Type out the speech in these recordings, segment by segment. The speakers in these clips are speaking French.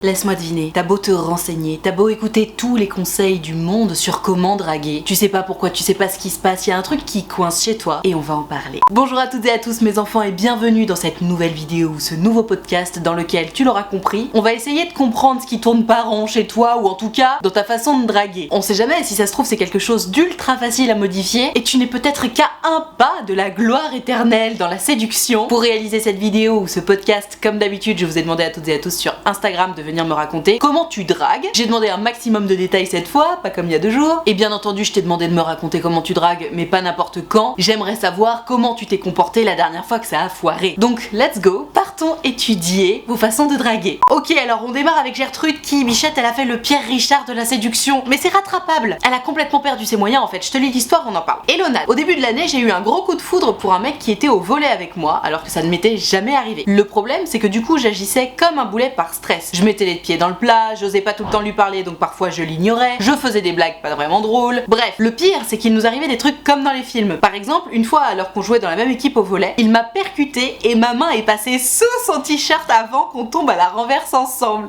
Laisse-moi deviner, t'as beau te renseigner, t'as beau écouter tous les conseils du monde sur comment draguer, tu sais pas pourquoi, tu sais pas ce qui se passe, il y a un truc qui coince chez toi et on va en parler. Bonjour à toutes et à tous mes enfants et bienvenue dans cette nouvelle vidéo ou ce nouveau podcast dans lequel, tu l'auras compris, on va essayer de comprendre ce qui tourne pas rond chez toi ou en tout cas dans ta façon de draguer. On sait jamais, si ça se trouve c'est quelque chose d'ultra facile à modifier et tu n'es peut-être qu'à un pas de la gloire éternelle dans la séduction. Pour réaliser cette vidéo ou ce podcast, comme d'habitude, je vous ai demandé à toutes et à tous sur Instagram de venir me raconter comment tu dragues. J'ai demandé un maximum de détails cette fois, pas comme il y a 2 jours. Et bien entendu, je t'ai demandé de me raconter comment tu dragues, mais pas n'importe quand. J'aimerais savoir comment tu t'es comporté la dernière fois que ça a foiré. Donc, let's go, partons étudier vos façons de draguer. Ok, alors on démarre avec Gertrude qui, bichette, elle a fait le Pierre Richard de la séduction. Mais c'est rattrapable. Elle a complètement perdu ses moyens en fait. Je te lis l'histoire, on en parle. Elona, au début de l'année, j'ai eu un gros coup de foudre pour un mec qui était au volet avec moi, alors que ça ne m'était jamais arrivé. Le problème, c'est que du coup, j'agissais comme un boulet par stress. Je mettais les pieds dans le plat, j'osais pas tout le temps lui parler, donc parfois je l'ignorais, je faisais des blagues pas vraiment drôles. Bref, le pire, c'est qu'il nous arrivait des trucs comme dans les films. Par exemple, une fois, alors qu'on jouait dans la même équipe au volet, il m'a percuté et ma main est passée sous son t-shirt avant qu'on tombe à la renverse ensemble.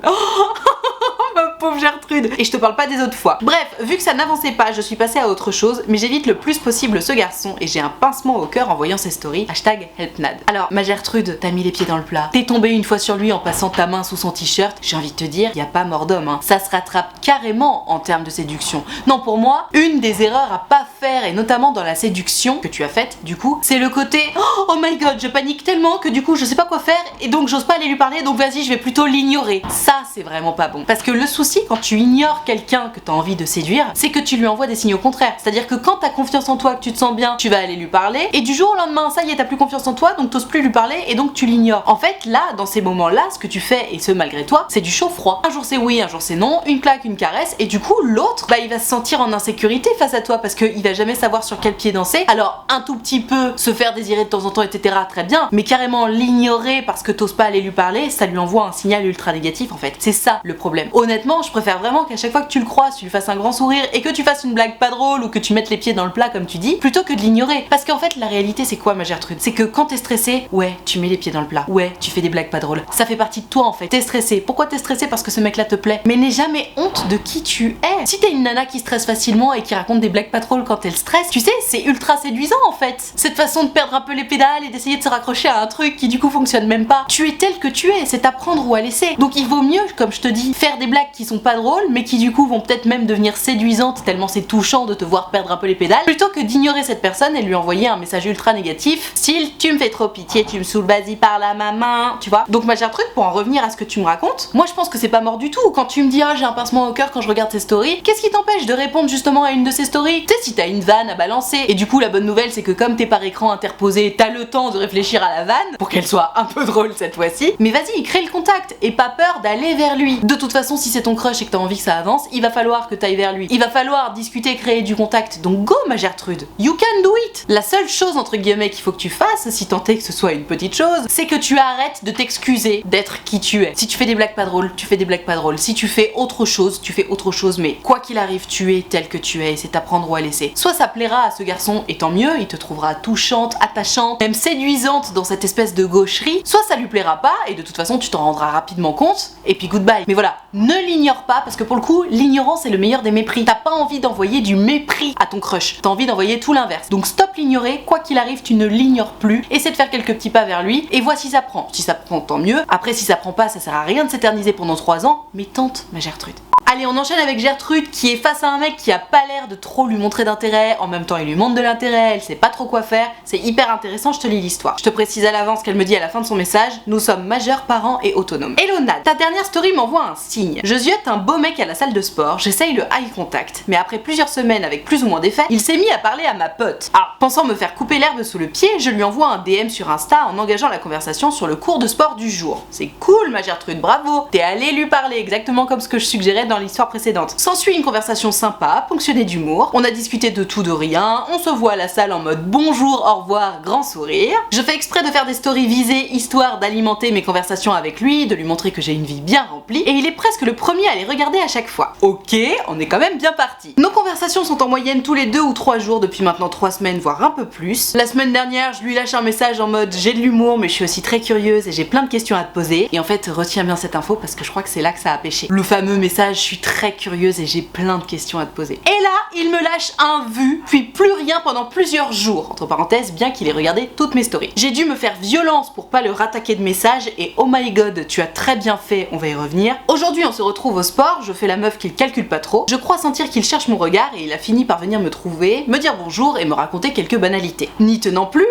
Ma pauvre Gertrude. Et je te parle pas des autres fois. Bref, vu que ça n'avançait pas, je suis passée à autre chose, mais j'évite le plus possible ce garçon et j'ai un pincement au cœur en voyant ses stories. #helpnad. Alors, ma Gertrude, t'as mis les pieds dans le plat. T'es tombée une fois sur lui en passant ta main sous son t-shirt. J'ai envie de te dire, y a pas mort d'homme, hein. Ça se rattrape carrément en termes de séduction. Non, pour moi, une des erreurs à pas faire, et notamment dans la séduction que tu as faite, du coup, c'est le côté oh my god, je panique tellement que du coup, je sais pas quoi faire et donc j'ose pas aller lui parler, donc vas-y, je vais plutôt l'ignorer. Ça, c'est vraiment pas bon. Parce que le souci, quand tu ignores quelqu'un que t'as envie de séduire, c'est que tu lui envoies des signaux contraires. C'est-à-dire que quand t'as confiance en toi, que tu te sens bien, tu vas aller lui parler, et du jour au lendemain, ça y est, t'as plus confiance en toi, donc t'oses plus lui parler, et donc tu l'ignores. En fait, là, dans ces moments-là, ce que tu fais, et ce malgré toi, c'est du chaud-froid. Un jour c'est oui, un jour c'est non, une claque, une caresse, et du coup, l'autre, il va se sentir en insécurité face à toi, parce qu'il va jamais savoir sur quel pied danser. Alors, un tout petit peu se faire désirer de temps en temps, etc., très bien, mais carrément l'ignorer parce que t'oses pas aller lui parler, ça lui envoie un signal ultra négatif, en fait. C'est ça, le problème. Honnêtement, je préfère vraiment qu'à chaque fois que tu le croises, tu lui fasses un grand sourire et que tu fasses une blague pas drôle ou que tu mettes les pieds dans le plat comme tu dis, plutôt que de l'ignorer. Parce qu'en fait, la réalité, c'est quoi, ma Gertrude? C'est que quand t'es stressé, ouais, tu mets les pieds dans le plat. Ouais, tu fais des blagues pas drôles. Ça fait partie de toi, en fait. T'es stressé. Pourquoi t'es stressé? Parce que ce mec-là te plaît. Mais n'aie jamais honte de qui tu es. Si t'es une nana qui stresse facilement et qui raconte des blagues pas drôles quand elle stresse, tu sais, c'est ultra séduisant, en fait. Cette façon de perdre un peu les pédales et d'essayer de se raccrocher à un truc qui, du coup, fonctionne même pas. Tu es tel que tu es. C'est à prendre ou à laisser. Donc, il vaut mieux, comme je te dis, faire des blagues qui sont pas drôles, mais qui, du coup, vont peut-être même devenir séduisantes tellement c'est touchant de te voir perdre un peu les pédales, plutôt que d'ignorer cette personne et lui envoyer un message ultra négatif, style tu me fais trop pitié, tu me saoules, vas-y parle à ma main, tu vois. Donc ma chère truc, pour en revenir à ce que tu me racontes, moi je pense que c'est pas mort du tout. Quand tu me dis ah j'ai un pincement au cœur quand je regarde tes stories, qu'est-ce qui t'empêche de répondre justement à une de ces stories? Tu sais, si t'as une vanne à balancer, et du coup la bonne nouvelle c'est que comme t'es par écran interposé, t'as le temps de réfléchir à la vanne, pour qu'elle soit un peu drôle cette fois-ci, mais vas-y, crée le contact, et pas peur d'aller vers lui. De toute façon, si c'est ton crush et que t'as envie que ça avance, il va falloir que t'ailles vers lui. Il va falloir discuter, créer du contact. Donc go ma Gertrude, you can do it. La seule chose entre guillemets qu'il faut que tu fasses, si tant est que ce soit une petite chose, c'est que tu arrêtes de t'excuser d'être qui tu es. Si tu fais des blagues pas drôles, tu fais des blagues pas drôles. Si tu fais autre chose, tu fais autre chose, mais quoi qu'il arrive, tu es tel que tu es et c'est à prendre ou à laisser. Soit ça plaira à ce garçon et tant mieux, il te trouvera touchante, attachante, même séduisante dans cette espèce de gaucherie, soit ça lui plaira pas et de toute façon tu t'en rendras rapidement compte et puis goodbye. Mais voilà, ne l'ignore pas parce que pour le coup, l'ignorance est le meilleur des mépris. T'as pas envie d'envoyer du mépris à ton crush, t'as envie d'envoyer tout l'inverse. Donc stop l'ignorer, quoi qu'il arrive, tu ne l'ignores plus. Essaie de faire quelques petits pas vers lui et vois si ça prend. Si ça prend, tant mieux. Après, si ça prend pas, ça sert à rien de s'éterniser pendant 3 ans, mais tente, ma Gertrude. Allez, on enchaîne avec Gertrude qui est face à un mec qui a pas l'air de trop lui montrer d'intérêt, en même temps il lui montre de l'intérêt, elle sait pas trop quoi faire, c'est hyper intéressant, je te lis l'histoire. Je te précise à l'avance qu'elle me dit à la fin de son message, nous sommes majeurs, parents et autonomes. Elona, ta dernière story m'envoie un signe. Je ziote un beau mec à la salle de sport, j'essaye le eye contact, mais après plusieurs semaines avec plus ou moins d'effet, il s'est mis à parler à ma pote. Alors, pensant me faire couper l'herbe sous le pied, je lui envoie un DM sur Insta en engageant la conversation sur le cours de sport du jour. C'est cool ma Gertrude, bravo! T'es allé lui parler exactement comme ce que je suggérais dans l'histoire précédente. S'ensuit une conversation sympa, ponctionnée d'humour. On a discuté de tout de rien, on se voit à la salle en mode bonjour, au revoir, grand sourire. Je fais exprès de faire des stories visées histoire d'alimenter mes conversations avec lui, de lui montrer que j'ai une vie bien remplie, et il est presque le premier à les regarder à chaque fois. Ok, on est quand même bien parti. Nos conversations sont en moyenne tous les 2 ou 3 jours depuis maintenant 3 semaines, voire un peu plus. La semaine dernière, je lui lâche un message en mode j'ai de l'humour mais je suis aussi très curieuse et j'ai plein de questions à te poser. Et en fait, retiens bien cette info parce que je crois que c'est là que ça a pêché. Le fameux message je suis très curieuse et j'ai plein de questions à te poser. Et là, il me lâche un vu, puis plus rien pendant plusieurs jours. Entre parenthèses, bien qu'il ait regardé toutes mes stories. J'ai dû me faire violence pour pas le rattaquer de messages et oh my god, tu as très bien fait, on va y revenir. Aujourd'hui, on se retrouve au sport, je fais la meuf qu'il calcule pas trop. Je crois sentir qu'il cherche mon regard et il a fini par venir me trouver, me dire bonjour et me raconter quelques banalités. N'y tenant plus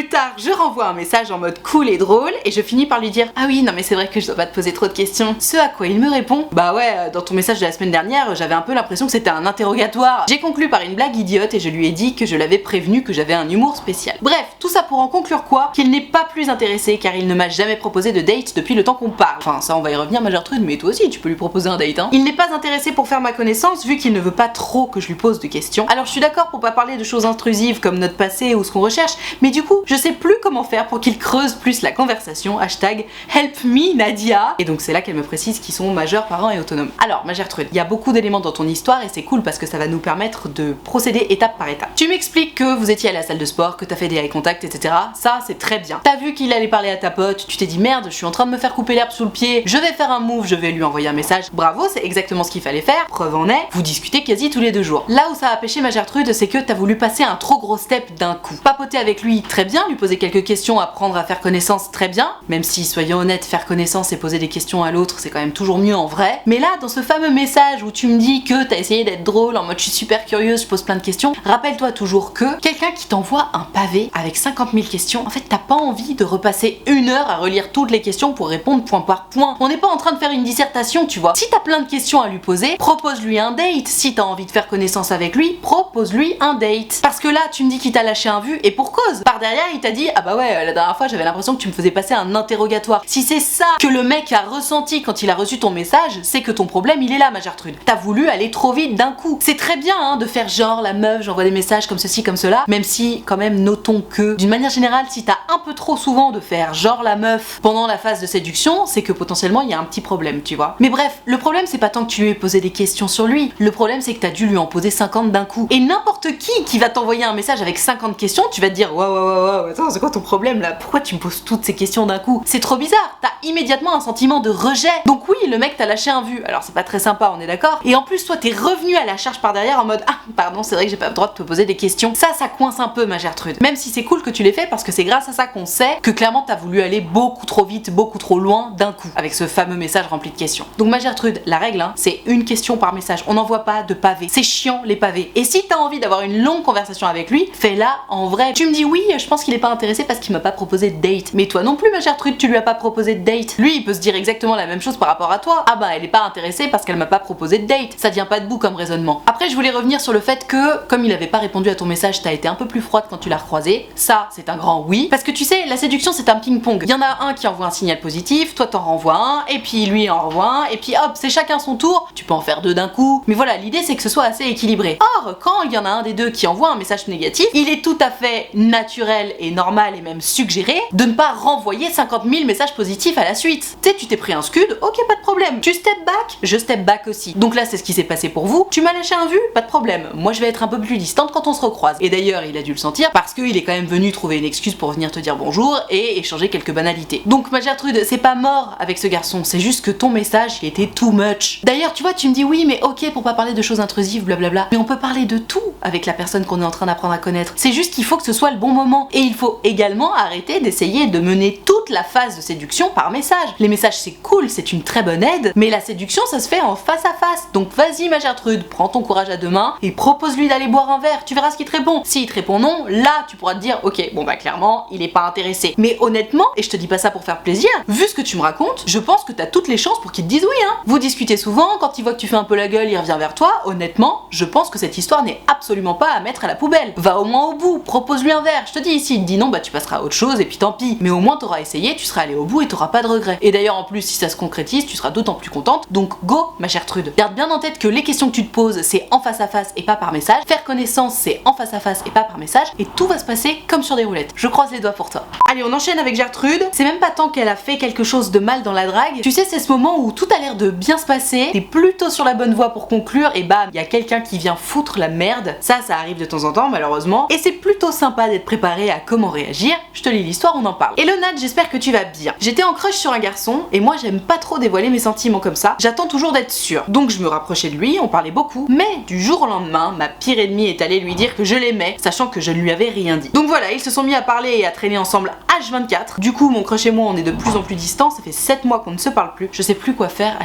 tard, je renvoie un message en mode cool et drôle et je finis par lui dire ah oui non mais c'est vrai que je dois pas te poser trop de questions. Ce à quoi il me répond bah ouais dans ton message de la semaine dernière j'avais un peu l'impression que c'était un interrogatoire. J'ai conclu par une blague idiote et je lui ai dit que je l'avais prévenu que j'avais un humour spécial. Bref, tout ça pour en conclure quoi? Qu'il n'est pas plus intéressé car il ne m'a jamais proposé de date depuis le temps qu'on parle. Enfin ça on va y revenir ma Gertrude, mais toi aussi tu peux lui proposer un date hein. Il n'est pas intéressé pour faire ma connaissance vu qu'il ne veut pas trop que je lui pose de questions. Alors je suis d'accord pour pas parler de choses intrusives comme notre passé ou ce qu'on recherche, mais du coup je sais plus comment faire pour qu'il creuse plus la conversation. Hashtag help me Nadia. Et donc c'est là qu'elle me précise qu'ils sont majeurs, parents et autonomes. Alors ma Gertrude, il y a beaucoup d'éléments dans ton histoire et c'est cool parce que ça va nous permettre de procéder étape par étape. Tu m'expliques que vous étiez à la salle de sport, que t'as fait des eye contact, etc. Ça c'est très bien. T'as vu qu'il allait parler à ta pote, tu t'es dit merde, je suis en train de me faire couper l'herbe sous le pied, je vais faire un move, je vais lui envoyer un message. Bravo, c'est exactement ce qu'il fallait faire. Preuve en est, vous discutez quasi tous les 2 jours. Là où ça a pêché ma Gertrude, c'est que t'as voulu passer un trop gros step d'un coup. Papoter avec lui, très bien, lui poser quelques questions, apprendre à faire connaissance, très bien, même si soyons honnêtes, faire connaissance et poser des questions à l'autre c'est quand même toujours mieux en vrai. Mais là dans ce fameux message où tu me dis que t'as essayé d'être drôle en mode je suis super curieuse, je pose plein de questions, rappelle-toi toujours que quelqu'un qui t'envoie un pavé avec 50 000 questions, en fait t'as pas envie de repasser 1 heure à relire toutes les questions pour répondre point par point. On n'est pas en train de faire une dissertation tu vois. Si t'as plein de questions à lui poser, propose-lui un date. Si t'as envie de faire connaissance avec lui, propose-lui un date. Parce que là tu me dis qu'il t'a lâché un vu et pour cause. Par derrière il t'a dit ah bah ouais la dernière fois j'avais l'impression que tu me faisais passer un interrogatoire. Si c'est ça que le mec a ressenti quand il a reçu ton message, c'est que ton problème il est là ma Gertrude. T'as voulu aller trop vite d'un coup. C'est très bien hein, de faire genre la meuf, j'envoie des messages comme ceci comme cela, même si quand même notons que d'une manière générale si t'as un peu trop souvent de faire genre la meuf pendant la phase de séduction, c'est que potentiellement il y a un petit problème tu vois. Mais bref, le problème c'est pas tant que tu lui aies posé des questions sur lui, le problème c'est que t'as dû lui en poser 50 d'un coup. Et n'importe qui va t'envoyer un message avec 50 questions, tu vas te dire waouh, attends c'est quoi ton problème là? Pourquoi tu me poses toutes ces questions d'un coup? C'est trop bizarre, t'as immédiatement un sentiment de rejet. Donc oui, le mec t'a lâché un vu, alors c'est pas très sympa, on est d'accord. Et en plus toi t'es revenu à la charge par derrière en mode ah pardon c'est vrai que j'ai pas le droit de te poser des questions. Ça coince un peu ma Gertrude. Même si c'est cool que tu l'aies fait parce que c'est grâce à ça qu'on sait que clairement t'as voulu aller beaucoup trop vite, beaucoup trop loin d'un coup avec ce fameux message rempli de questions. Donc ma Gertrude, la règle hein, c'est une question par message, on n'envoie pas de pavés. C'est chiant les pavés. Et si t'as envie d'avoir une longue conversation avec lui, fais-la en vrai. Tu me dis oui, je pense qu'il est pas intéressé parce qu'il m'a pas proposé de date. Mais toi non plus ma Gertrude, tu lui as pas proposé de date. Lui il peut se dire exactement la même chose par rapport à toi. Ah bah elle est pas intéressée parce qu'elle m'a pas proposé de date. Ça tient pas debout comme raisonnement. Après je voulais revenir sur le fait que comme il avait pas répondu à ton message, t'as été un peu plus froide quand tu l'as recroisé. Ça c'est un grand oui. Parce que tu sais, la séduction c'est un ping-pong. Il y en a un qui envoie un signal positif, toi t'en renvoies un, et puis lui en renvoie un, et puis hop, c'est chacun son tour. Tu peux en faire 2 d'un coup. Mais voilà, l'idée c'est que ce soit assez équilibré. Or, quand il y en a un des deux qui envoie un message négatif, il est tout à fait naturel et normal et même suggéré de ne pas renvoyer 50 000 messages positifs à la suite. Tu sais, tu t'es pris un scud, ok pas de problème. Tu step back, je step back aussi. Donc là c'est ce qui s'est passé pour vous. Tu m'as lâché un vu, pas de problème. Moi je vais être un peu plus distante quand on se recroise. Et d'ailleurs il a dû le sentir parce qu'il est quand même venu trouver une excuse pour venir te dire bonjour et échanger quelques banalités. Donc ma Gertrude, c'est pas mort avec ce garçon, c'est juste que ton message il était too much. D'ailleurs tu vois, tu me dis oui mais ok pour pas parler de choses intrusives blablabla, mais on peut parler de tout avec la personne qu'on est en train d'apprendre à connaître. C'est juste qu'il faut que ce soit le bon moment. Et il faut également arrêter d'essayer de mener toute la phase de séduction par message. Les messages c'est cool, c'est une très bonne aide, mais la séduction ça se fait en face à face. Donc vas-y ma Gertrude, prends ton courage à 2 mains et propose-lui d'aller boire un verre, tu verras ce qu'il te répond. S'il te répond non, là tu pourras te dire ok bon bah clairement il est pas intéressé. Mais honnêtement, et je te dis pas ça pour faire plaisir, vu ce que tu me racontes, je pense que t'as toutes les chances pour qu'il te dise oui hein. Vous discutez souvent, quand il voit que tu fais un peu la gueule, il revient vers toi. Honnêtement, je pense que cette histoire n'est absolument pas à mettre à la poubelle. Va au moins au bout, propose-lui un verre. Je te dis, pis, s'il te dit non, bah tu passeras à autre chose et puis tant pis. Mais au moins t'auras essayé, tu seras allé au bout et t'auras pas de regrets. Et d'ailleurs en plus si ça se concrétise, tu seras d'autant plus contente. Donc go ma chère Trude. Garde bien en tête que les questions que tu te poses, c'est en face à face et pas par message. Faire connaissance, c'est en face à face et pas par message. Et tout va se passer comme sur des roulettes. Je croise les doigts pour toi. Allez, on enchaîne avec Gertrude. C'est même pas tant qu'elle a fait quelque chose de mal dans la drague. Tu sais, c'est ce moment où tout a l'air de bien se passer. T'es plutôt sur la bonne voie pour conclure et bam, il y a quelqu'un qui vient foutre la merde. Ça arrive de temps en temps malheureusement. Et c'est plutôt sympa d'être préparé à comment réagir. Je te lis l'histoire, on en parle. Hello Nat, j'espère que tu vas bien. J'étais en crush sur un garçon et moi j'aime pas trop dévoiler mes sentiments comme ça. J'attends toujours d'être sûre. Donc je me rapprochais de lui, on parlait beaucoup. Mais du jour au lendemain, ma pire ennemie est allée lui dire que je l'aimais, sachant que je ne lui avais rien dit. Donc voilà, ils se sont mis à parler et à traîner ensemble H24. Du coup, mon crush et moi, on est de plus en plus distants. Ça fait 7 mois qu'on ne se parle plus. Je sais plus quoi faire.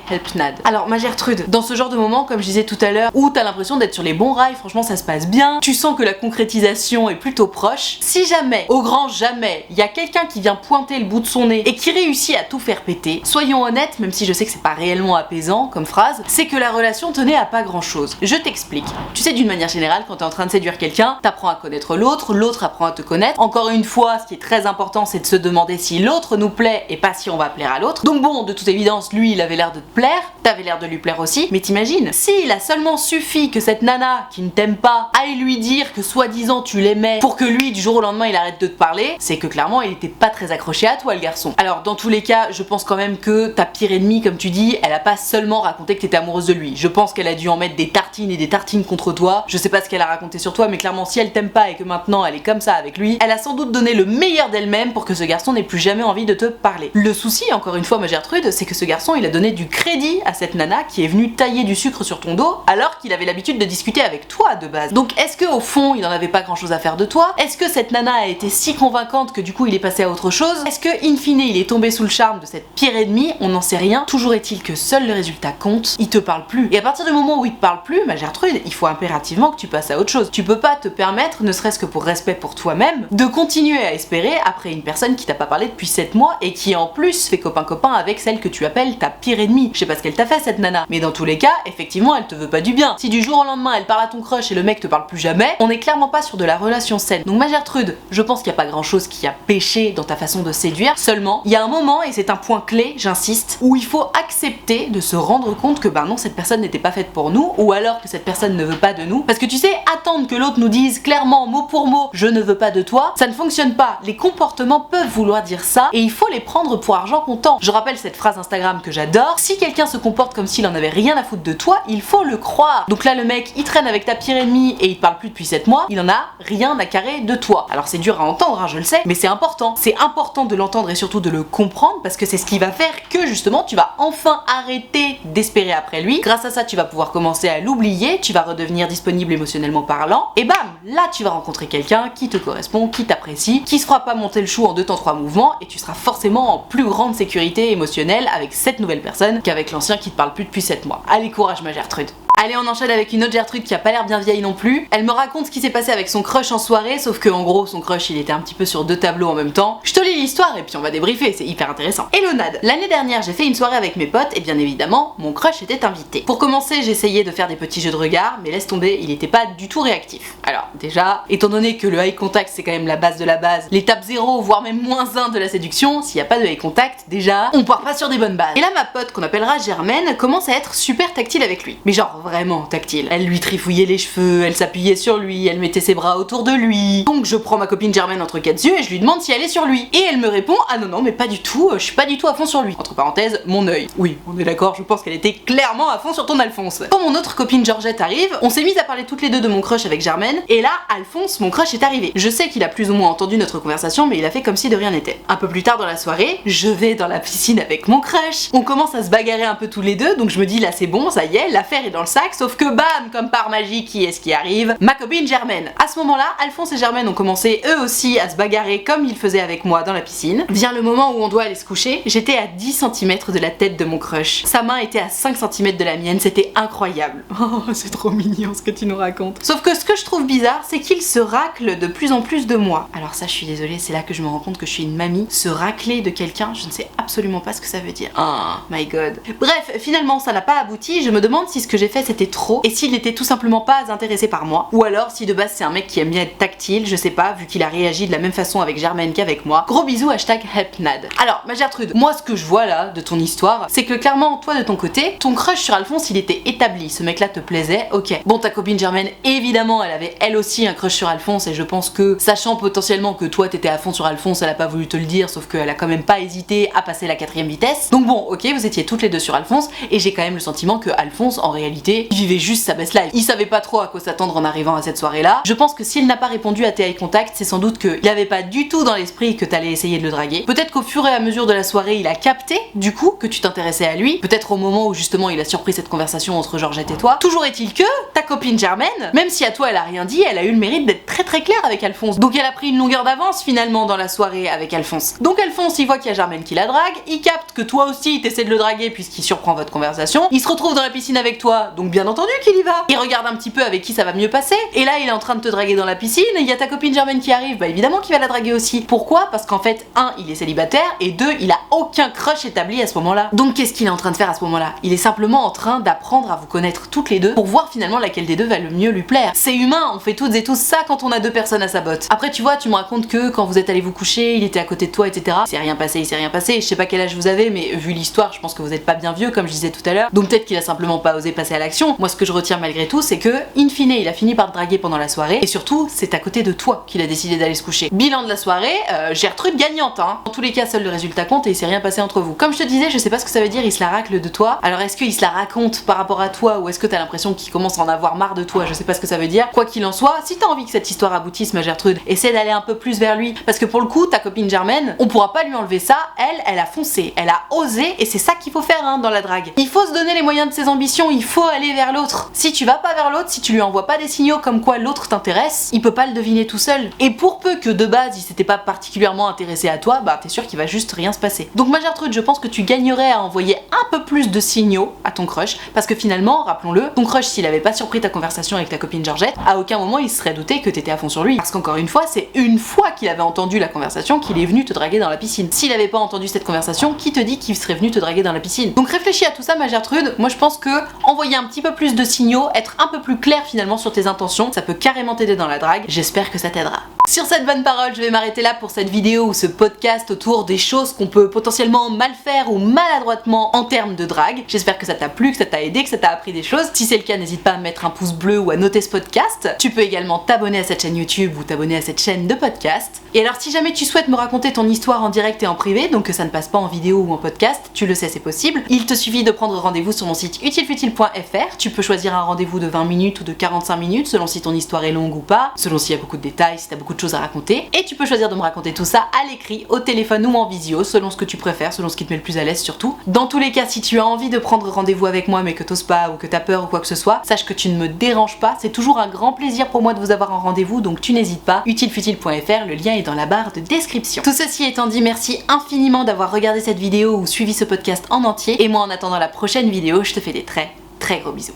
#helpnad. Alors, ma Gertrude, dans ce genre de moment, comme je disais tout à l'heure, où t'as l'impression d'être sur les bons rails, franchement, ça se passe bien. Tu sens que la concrétisation est plutôt proche. Si jamais, au grand jamais, il y a quelqu'un qui vient pointer le bout de son nez et qui réussit à tout faire péter, soyons honnêtes, même si je sais que c'est pas réellement apaisant comme phrase, c'est que la relation tenait à pas grand chose. Je t'explique. Tu sais, d'une manière générale, quand t'es en train de séduire quelqu'un, t'apprends à connaître l'autre, l'autre apprend à te connaître. Encore une fois, ce qui est très important, c'est de se demander si l'autre nous plaît et pas si on va plaire à l'autre. Donc bon, de toute évidence, lui, il avait l'air de te plaire, t'avais l'air de lui plaire aussi, mais t'imagines, s'il a seulement suffi que cette nana qui ne t'aime pas aille lui dire que soi-disant tu l'aimais pour que lui, du jour au lendemain, il arrête de te parler, c'est que clairement, il était pas très accroché à toi, le garçon. Alors, dans tous les cas, je pense quand même que ta pire ennemie, comme tu dis, elle a pas seulement raconté que t'étais amoureuse de lui. Je pense qu'elle a dû en mettre des tartines et des tartines contre toi. Je sais pas ce qu'elle a raconté sur toi, mais clairement, si elle t'aime pas et que maintenant elle est comme ça avec lui, elle a sans doute donné le meilleur d'elle-même pour que ce garçon n'ait plus jamais envie de te parler. Le souci, encore une fois, ma Gertrude, c'est que ce garçon, il a donné du crédit à cette nana qui est venue tailler du sucre sur ton dos alors qu'il avait l'habitude de discuter avec toi de base. Donc est-ce que au fond, il en avait pas grand chose à faire de toi? Est-ce que cette nana a été si convaincante que du coup il est passé à autre chose? Est-ce que in fine il est tombé sous le charme de cette pire ennemie? On n'en sait rien. Toujours est-il que seul le résultat compte. Il te parle plus. Et à partir du moment où il te parle plus, ma Gertrude, il faut impérativement que tu passes à autre chose. Tu peux pas te permettre, ne serait-ce que pour respect pour toi-même, de continuer à espérer après une personne qui t'a pas parlé depuis 7 mois et qui en plus fait copain-copain avec celle que tu appelles ta pire ennemie. Je sais pas ce qu'elle t'a fait cette nana, mais dans tous les cas, effectivement, elle te veut pas du bien. Si du jour au lendemain elle parle à ton crush et le mec te parle plus jamais, on est clairement pas sur de la relation saine. Donc ma Gertrude, je pense qu'il y a pas grand chose qui a péché dans ta façon de séduire, seulement il y a un moment, et c'est un point clé, j'insiste, où il faut accepter de se rendre compte que ben non, cette personne n'était pas faite pour nous, ou alors que cette personne ne veut pas de nous. Parce que tu sais, attendre que l'autre nous dise clairement, mot pour mot, je ne veux pas de toi, ça ne fonctionne pas. Les comportements peuvent vouloir dire ça, et il faut les prendre pour argent comptant. Je rappelle cette phrase Instagram que j'adore, si quelqu'un se comporte comme s'il en avait rien à foutre de toi, il faut le croire. Donc là, le mec, il traîne avec ta pire ennemie et il te parle plus depuis 7 mois, il en a rien à carrer de toi. Alors c'est dur à entendre, hein, je le sais, mais c'est important. C'est important de l'entendre et surtout de le comprendre parce que c'est ce qui va faire que justement tu vas enfin arrêter d'espérer après lui. Grâce à ça, tu vas pouvoir commencer à l'oublier, tu vas redevenir disponible émotionnellement parlant et bam, là tu vas rencontrer quelqu'un qui te correspond, qui t'apprécie, qui se fera pas monter le chou en 2 temps 3 mouvements et tu seras forcément en plus grande sécurité émotionnelle avec cette nouvelle personne qu'avec l'ancien qui te parle plus depuis 7 mois. Allez, courage ma Gertrude. Allez, on enchaîne avec une autre Gertrude qui a pas l'air bien vieille non plus. Elle me raconte ce qui s'est passé avec son crush en soirée, sauf que en gros son crush il était un petit peu sur 2 tableaux en même temps. Je te lis l'histoire et puis on va débriefer, c'est hyper intéressant. Hello Nad, l'année dernière j'ai fait une soirée avec mes potes et bien évidemment mon crush était invité. Pour commencer, j'essayais de faire des petits jeux de regard, mais laisse tomber, il était pas du tout réactif. Alors déjà, étant donné que le eye contact c'est quand même la base de la base, l'étape 0 voire même -1 de la séduction, s'il y a pas de eye contact, déjà on part pas sur des bonnes bases. Et là ma pote qu'on appellera Germaine commence à être super tactile avec lui. Mais genre vraiment tactile. Elle lui trifouillait les cheveux, elle s'appuyait sur lui, elle mettait ses bras autour de lui. Donc je prends ma copine Germaine entre 4 yeux et je lui demande si elle est sur lui. Et elle me répond ah non mais pas du tout, je suis pas du tout à fond sur lui. Entre parenthèses, mon œil. Oui, on est d'accord, je pense qu'elle était clairement à fond sur ton Alphonse. Quand mon autre copine Georgette arrive, on s'est mis à parler toutes les deux de mon crush avec Germaine et là Alphonse, mon crush, est arrivé. Je sais qu'il a plus ou moins entendu notre conversation mais il a fait comme si de rien n'était. Un peu plus tard dans la soirée, je vais dans la piscine avec mon crush. On commence à se bagarrer un peu tous les deux, donc je me dis là c'est bon, ça y est, l'affaire est dans le sac, sauf que bam, comme par magie, qui est-ce qui arrive? Ma copine Germaine. À ce moment-là, Alphonse et Germaine ont commencé eux aussi à se bagarrer comme ils faisaient avec moi dans la piscine. Vient le moment où on doit aller se coucher, j'étais à 10 cm de la tête de mon crush. Sa main était à 5 cm de la mienne, c'était incroyable. Oh, c'est trop mignon ce que tu nous racontes. Sauf que ce que je trouve bizarre, c'est qu'il se racle de plus en plus de moi. Alors ça, je suis désolée, c'est là que je me rends compte que je suis une mamie. Se racler de quelqu'un, je ne sais absolument pas ce que ça veut dire. Oh my god. Bref, finalement, ça n'a pas abouti. Je me demande si ce que j'ai fait c'était trop, et s'il n'était tout simplement pas intéressé par moi, ou alors si de base c'est un mec qui aime bien être tactile, je sais pas, vu qu'il a réagi de la même façon avec Germaine qu'avec moi. Gros bisous, #helpnad. Alors, ma Gertrude, moi ce que je vois là de ton histoire, c'est que clairement, toi de ton côté, ton crush sur Alphonse il était établi, ce mec là te plaisait, ok. Bon, ta copine Germaine, évidemment, elle avait elle aussi un crush sur Alphonse, et je pense que, sachant potentiellement que toi t'étais à fond sur Alphonse, elle a pas voulu te le dire, sauf qu'elle a quand même pas hésité à passer la 4ème vitesse. Donc bon, ok, vous étiez toutes les deux sur Alphonse, et j'ai quand même le sentiment que Alphonse, en réalité, il vivait juste sa best life. Il savait pas trop à quoi s'attendre en arrivant à cette soirée là. Je pense que s'il n'a pas répondu à tes eye contact, c'est sans doute qu'il avait pas du tout dans l'esprit que t'allais essayer de le draguer. Peut-être qu'au fur et à mesure de la soirée, il a capté, du coup, que tu t'intéressais à lui. Peut-être au moment où justement il a surpris cette conversation entre Georgette et toi. Toujours est-il que, ta copine Germaine, même si à toi elle a rien dit, elle a eu le mérite d'être très claire avec Alphonse. Donc elle a pris une longueur d'avance finalement dans la soirée avec Alphonse. Donc Alphonse, il voit qu'il y a Germaine qui la drague, il capte que toi aussi t'essaies de le draguer puisqu'il surprend votre conversation, il se retrouve dans la piscine avec toi, donc bien entendu qu'il y va. Il regarde un petit peu avec qui ça va mieux passer, et là il est en train de te draguer dans la piscine, et il y a ta copine Germaine qui arrive, bah évidemment qu'il va la draguer aussi. Pourquoi? Parce qu'en fait, 1, il est célibataire, et 2, il a aucun crush établi à ce moment-là. Donc qu'est-ce qu'il est en train de faire à ce moment-là? Il est simplement en train d'apprendre à vous connaître toutes les deux pour voir finalement laquelle des deux va le mieux lui plaire. C'est humain, on fait toutes et tous ça quand on a deux personnes à sa botte. Après tu vois, tu me racontes que quand vous êtes allés vous coucher, il était à côté de toi, etc. Il s'est rien passé, je sais pas quel âge vous avez, mais vu l'histoire, je pense que vous êtes pas bien vieux comme je disais tout à l'heure, donc peut-être qu'il a simplement pas osé passer à l'action. Moi ce que je retiens malgré tout, c'est que, in fine, il a fini par te draguer pendant la soirée, et surtout, c'est à côté de toi qu'il a décidé d'aller se coucher. Bilan de la soirée, Gertrude gagnante, hein. Dans tous les cas, seul le résultat compte et il s'est rien passé entre vous. Comme je te disais, je sais pas ce que ça veut dire, il se la racle de toi. Alors est-ce qu'il se la raconte par rapport à toi, ou est-ce que t'as l'impression qu'il commence à en avoir marre de toi? Je sais pas ce que ça veut dire. Quoi qu'il en soit, si t'as envie que cette histoire aboutisse, ma Gertrude, essaie d'aller un peu plus vers lui, parce que pour le coup, ta copine Germaine, on pourra pas lui enlever ça. Elle a foncé, elle a osé, et c'est ça qu'il faut faire, hein, dans la drague. Il faut se donner les moyens de ses ambitions, il faut aller vers l'autre. Si tu vas pas vers l'autre, si tu lui envoies pas des signaux comme quoi l'autre t'intéresse, il peut pas le deviner tout seul. Et pour peu que de base il s'était pas particulièrement intéressé à toi, bah t'es sûr qu'il va juste rien se passer. Donc ma Gertrude, je pense que tu gagnerais à envoyer un peu plus de signaux à ton crush, parce que finalement, rappelons-le, ton crush, s'il avait pas surpris ta conversation avec ta copine Georgette, à aucun moment il se serait douté que t'étais à fond sur lui. Parce qu'encore une fois, c'est une fois qu'il avait entendu la conversation qu'il est venu te draguer dans la piscine. S'il avait pas entendu cette conversation, qui te dit qu'il serait venu te draguer dans la piscine? Donc réfléchis à tout ça, ma Gertrude. Moi je pense que envoyer un petit peu plus de signaux, être un peu plus clair finalement sur tes intentions, ça peut carrément t'aider dans la drague. J'espère que ça t'aidera. Sur cette bonne parole, je vais m'arrêter là pour cette vidéo ou ce podcast autour des choses qu'on peut potentiellement mal faire ou maladroitement en termes de drague. J'espère que ça t'a plu, que ça t'a aidé, que ça t'a appris des choses. Si c'est le cas, n'hésite pas à mettre un pouce bleu ou à noter ce podcast. Tu peux également t'abonner à cette chaîne YouTube ou t'abonner à cette chaîne de podcast. Et alors si jamais tu souhaites me raconter ton histoire en direct et en privé, donc que ça ne passe pas en vidéo ou en podcast, tu le sais, c'est possible. Il te suffit de prendre rendez-vous sur mon site utilefutile.fr. Tu peux choisir un rendez-vous de 20 minutes ou de 45 minutes selon si ton histoire est longue ou pas, selon s'il y a beaucoup de détails, si t'as beaucoup de choses à raconter. Et tu peux choisir de me raconter tout ça à l'écrit, au téléphone ou en visio, selon ce que tu préfères, selon ce qui te met le plus à l'aise surtout. Dans tous les cas, si tu as envie de prendre rendez-vous avec moi mais que t'oses pas ou que t'as peur ou quoi que ce soit, sache que tu ne me déranges pas, c'est toujours un grand plaisir pour moi de vous avoir en rendez-vous, donc tu n'hésites pas. utilefutile.fr, le lien est dans la barre de description. Tout ceci étant dit, merci infiniment d'avoir regardé cette vidéo ou suivi ce podcast en entier, et moi en attendant la prochaine vidéo, je te fais des très gros bisous.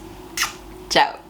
Ciao.